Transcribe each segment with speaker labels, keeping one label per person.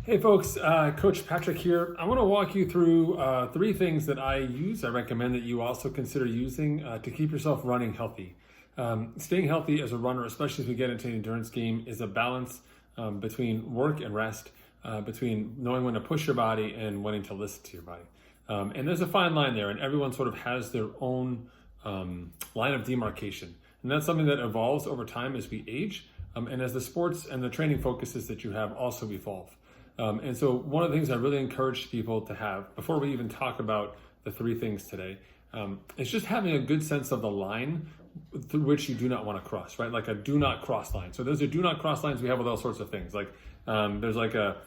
Speaker 1: Hey folks, Coach Patrick here. I want to walk you through three things that I use. I recommend that you also consider using to keep yourself running healthy. Staying healthy as a runner, especially as we get into an endurance game, is a balance between work and rest, between knowing when to push your body and wanting to listen to your body. And there's a fine line there, and everyone sort of has their own line of demarcation. And that's something that evolves over time as we age, and as the sports and the training focuses that you have also evolve. And so one of the things I really encourage people to have, before we even talk about the three things today, is just having a good sense of the line through which you do not want to cross, right? Like a do not cross line. So those are do not cross lines we have with all sorts of things. Like there's like a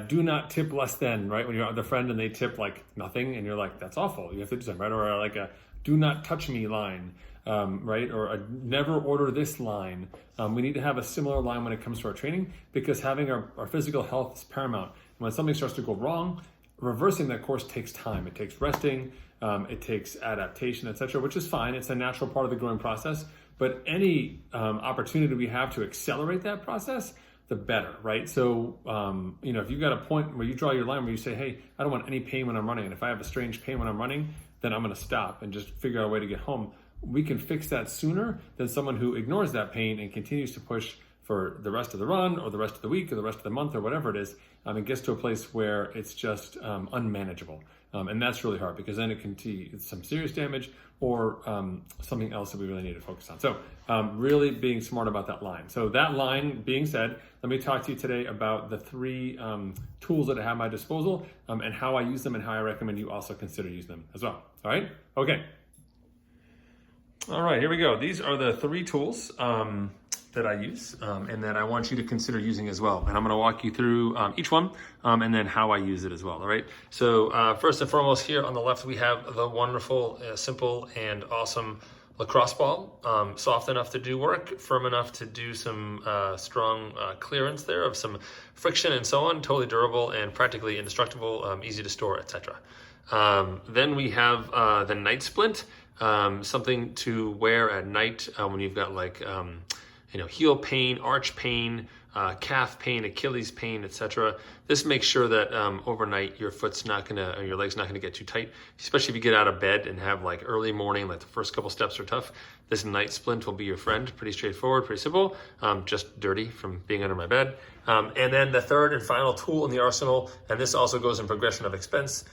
Speaker 1: do not tip less than, right? When you're with a friend and they tip like nothing and you're like, that's awful. You have to do something, right? Or like a do not touch me line, right? Or a never order this line. We need to have a similar line when it comes to our training, because having our physical health is paramount. And when something starts to go wrong, reversing that course takes time. It takes resting, it takes adaptation, etc., which is fine. It's a natural part of the growing process. But any opportunity we have to accelerate that process, the better, right? So, if you've got a point where you draw your line where you say, hey, I don't want any pain when I'm running. And if I have a strange pain when I'm running, then I'm going to stop and just figure out a way to get home. We can fix that sooner than someone who ignores that pain and continues to push for the rest of the run or the rest of the week or the rest of the month or whatever it is. It gets to a place where it's just unmanageable. And that's really hard, because then it can see some serious damage or something else that we really need to focus on. So really being smart about that line. So that line being said, let me talk to you today about the three tools that I have at my disposal and how I use them and how I recommend you also consider using them as well. All right? Okay. All right, here we go. These are the three tools that I use and that I want you to consider using as well. And I'm gonna walk you through each one and then how I use it as well, all right? So first and foremost, here on the left, we have the wonderful, simple, and awesome lacrosse ball. Soft enough to do work, firm enough to do some strong clearance there of some friction and so on, totally durable and practically indestructible, easy to store, etc. Then we have the night splint. Something to wear at night when you've got like heel pain, arch pain, calf pain, Achilles pain, etc. This makes sure that overnight your your leg's not gonna get too tight, especially if you get out of bed and have like early morning, like the first couple steps are tough. This night splint will be your friend. Pretty straightforward, pretty simple, just dirty from being under my bed. And then the third and final tool in the arsenal, and this also goes in progression of expense.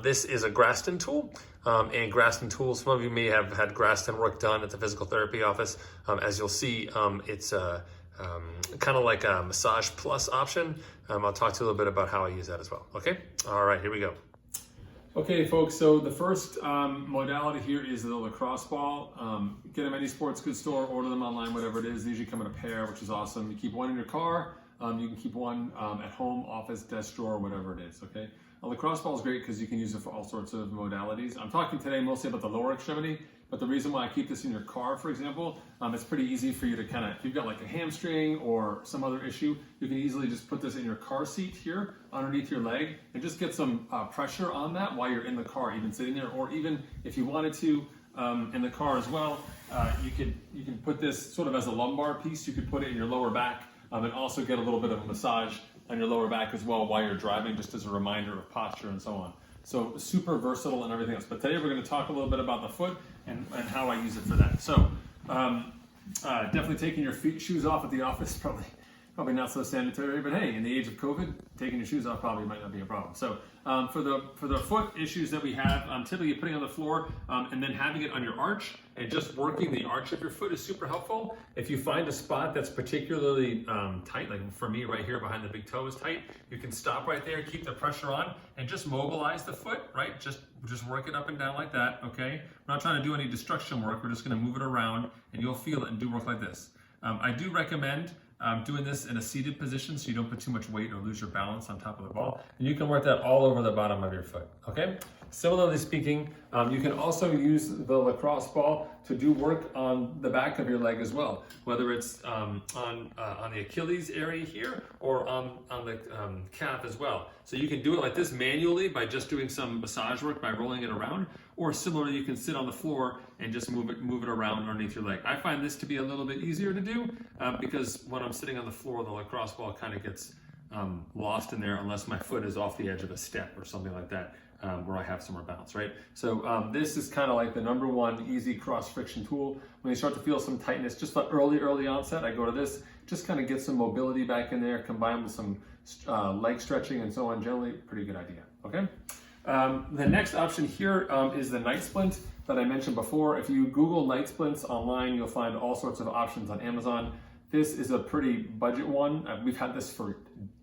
Speaker 1: This is a Graston tool. And Graston tools, some of you may have had Graston work done at the physical therapy office. As you'll see, it's kind of like a massage plus option. I'll talk to you a little bit about how I use that as well. Okay? All right, here we go. Okay, folks, so the first modality here is the lacrosse ball. Get them at any sports goods store, order them online, whatever it is. They usually come in a pair, which is awesome. You keep one in your car. You can keep one at home, office, desk drawer, whatever it is, okay? A lacrosse ball is great because you can use it for all sorts of modalities. I'm talking today mostly about the lower extremity, but the reason why I keep this in your car, for example, it's pretty easy for you to kind of, if you've got like a hamstring or some other issue, you can easily just put this in your car seat here underneath your leg and just get some pressure on that while you're in the car, even sitting there, or even if you wanted to in the car as well, you can put this sort of as a lumbar piece. You could put it in your lower back and also get a little bit of a massage on your lower back as well while you're driving, just as a reminder of posture and so on. So super versatile and everything else. But today we're going to talk a little bit about the foot and how I use it for that. So definitely taking your shoes off at the office, probably not so sanitary, but hey, in the age of COVID, taking your shoes off probably might not be a problem. So for the foot issues that we have, typically putting on the floor and then having it on your arch and just working the arch of your foot is super helpful. If you find a spot that's particularly tight, like for me right here behind the big toe is tight, you can stop right there, keep the pressure on, and just mobilize the foot, right? Just work it up and down like that, okay? We're not trying to do any destruction work. We're just gonna move it around and you'll feel it and do work like this. I do recommend doing this in a seated position so you don't put too much weight or lose your balance on top of the ball. And you can work that all over the bottom of your foot, okay? Similarly speaking, you can also use the lacrosse ball to do work on the back of your leg as well, whether it's on the Achilles area here or on the calf as well. So you can do it like this manually by just doing some massage work by rolling it around, or similarly you can sit on the floor and just move it around underneath your leg. I find this to be a little bit easier to do because when I'm sitting on the floor, the lacrosse ball kind of gets lost in there unless my foot is off the edge of a step or something like that, where I have somewhere bounce, right? So this is kind of like the number one easy cross friction tool. When you start to feel some tightness, just the early onset, I go to this, just kind of get some mobility back in there, combined with some leg stretching and so on. Generally, pretty good idea, okay? The next option here is the night splint that I mentioned before. If you Google night splints online, you'll find all sorts of options on Amazon. This is a pretty budget one. We've had this for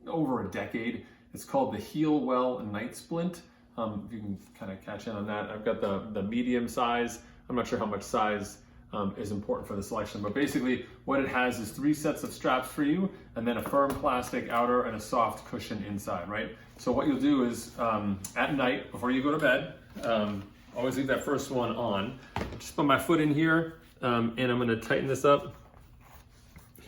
Speaker 1: over a decade. It's called the Heal Well Night Splint. If you can kind of catch in on that. I've got the medium size. I'm not sure how much size is important for the selection, but basically what it has is 3 sets of straps for you, and then a firm plastic outer and a soft cushion inside, right? So what you'll do is at night, before you go to bed, always leave that first one on. Just put my foot in here, and I'm gonna tighten this up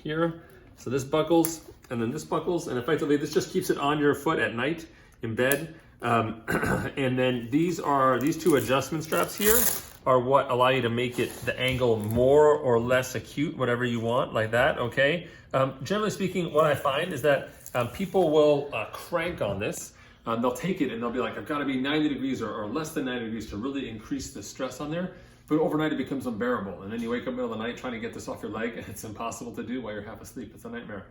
Speaker 1: here. So this buckles, and then this buckles, and effectively this just keeps it on your foot at night in bed. And then these 2 adjustment straps here are what allow you to make it the angle more or less acute, whatever you want, like that, okay? Generally speaking, what I find is that people will crank on this. They'll take it and they'll be like, I've got to be 90 degrees or less than 90 degrees to really increase the stress on there. But overnight it becomes unbearable. And then you wake up in the middle of the night trying to get this off your leg, and it's impossible to do while you're half asleep. It's a nightmare.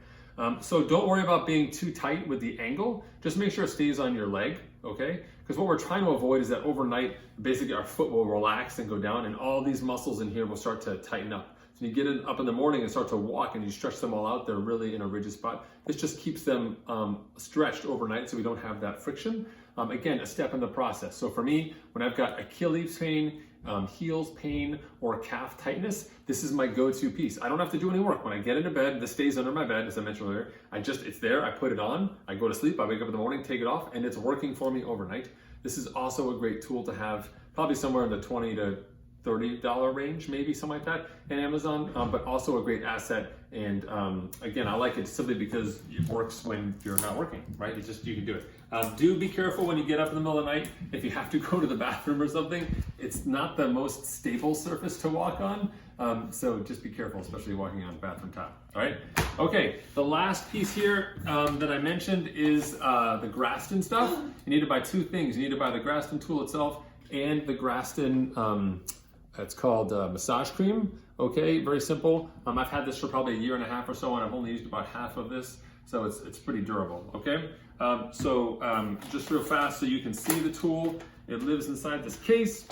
Speaker 1: So don't worry about being too tight with the angle. Just make sure it stays on your leg, okay? Because what we're trying to avoid is that overnight, basically our foot will relax and go down, and all these muscles in here will start to tighten up. So you get it up in the morning and start to walk and you stretch them all out, they're really in a rigid spot. This just keeps them stretched overnight so we don't have that friction. Again, a step in the process. So for me, when I've got Achilles pain, heels pain, or calf tightness, this is my go-to piece. I don't have to do any work. When I get into bed, this stays under my bed, as I mentioned earlier. it's there, I put it on, I go to sleep, I wake up in the morning, take it off, and it's working for me overnight. This is also a great tool to have, probably somewhere in the $20 to $30 range, maybe something like that, in Amazon, but also a great asset. And again, I like it simply because it works when you're not working, right? You can do it. Do be careful when you get up in the middle of the night. If you have to go to the bathroom or something, it's not the most stable surface to walk on. So just be careful, especially walking on bathroom tile, all right? Okay, the last piece here that I mentioned is the Graston stuff. You need to buy 2 things. You need to buy the Graston tool itself and the Graston, it's called massage cream, okay? Very simple. I've had this for probably 1.5 years or so, and I've only used about half of this, so it's pretty durable, okay? Just real fast so you can see the tool. It lives inside this case,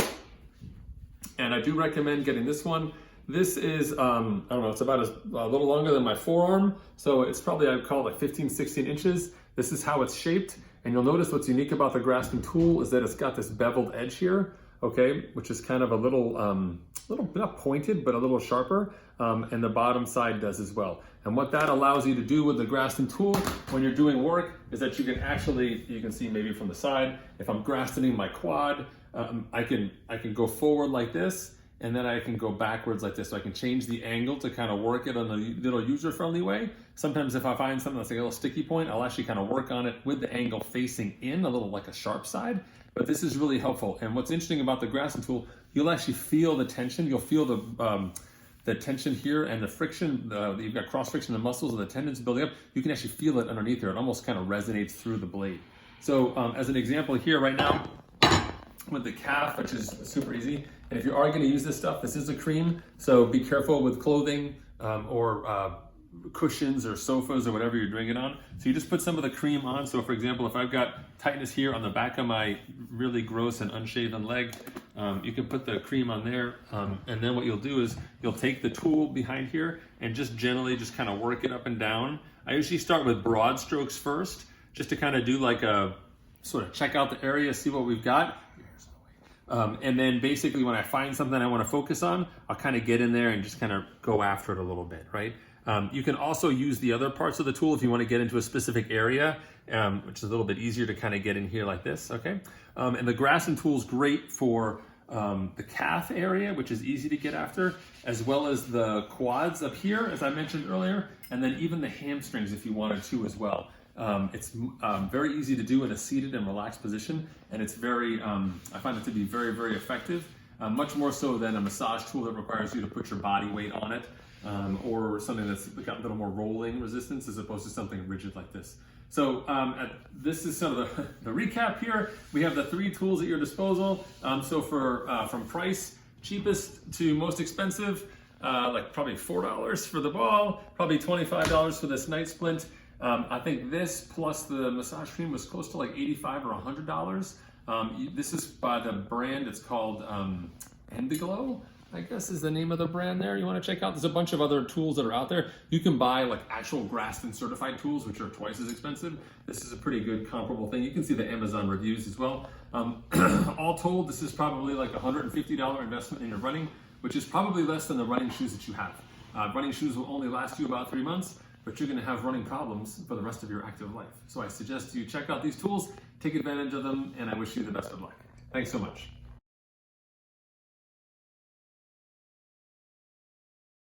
Speaker 1: and I do recommend getting this one. This is, I don't know, it's about a little longer than my forearm, so it's probably, I'd call it like 15, 16 inches. This is how it's shaped, and you'll notice what's unique about the Graston tool is that it's got this beveled edge here, okay, which is kind of a little not pointed, but a little sharper, and the bottom side does as well. And what that allows you to do with the Graston tool when you're doing work is that you can see maybe from the side, if I'm Grastoning my quad, I can go forward like this, and then I can go backwards like this. So I can change the angle to kind of work it on a little user-friendly way. Sometimes if I find something that's like a little sticky point, I'll actually kind of work on it with the angle facing in, a little like a sharp side. But this is really helpful. And what's interesting about the Graston tool, you'll actually feel the tension. You'll feel the tension here and the friction. You've got cross friction, the muscles and the tendons building up. You can actually feel it underneath here. It almost kind of resonates through the blade. So as an example here right now, with the calf, which is super easy. And if you are going to use this stuff, this is a cream. So be careful with clothing or cushions or sofas or whatever you're doing it on. So you just put some of the cream on. So for example, if I've got tightness here on the back of my really gross and unshaven leg, you can put the cream on there. And then what you'll do is you'll take the tool behind here and just gently just kind of work it up and down. I usually start with broad strokes first, just to kind of do like a sort of check out the area, see what we've got. And then basically when I find something I want to focus on, I'll kind of get in there and just kind of go after it a little bit, right? You can also use the other parts of the tool if you want to get into a specific area, which is a little bit easier to kind of get in here like this, okay? And the Graston tool is great for the calf area, which is easy to get after, as well as the quads up here, as I mentioned earlier, and then even the hamstrings if you wanted to as well. It's very easy to do in a seated and relaxed position, and it's very, I find it to be very, very effective, much more so than a massage tool that requires you to put your body weight on it, or something that's got a little more rolling resistance as opposed to something rigid like this. So this is some of the recap here. We have the 3 tools at your disposal. So for from price, cheapest to most expensive, like probably $4 for the ball, probably $25 for this night splint. I think this plus the massage cream was close to like $85 or $100. This is by the brand, it's called Endiglow, I guess is the name of the brand there. You want to check out. There's a bunch of other tools that are out there. You can buy like actual Graston certified tools, which are twice as expensive. This is a pretty good comparable thing. You can see the Amazon reviews as well. All told, this is probably like a $150 investment in your running, which is probably less than the running shoes that you have. Running shoes will only last you about 3 months, but you're gonna have running problems for the rest of your active life. So I suggest you check out these tools, take advantage of them, and I wish you the best of luck. Thanks so much.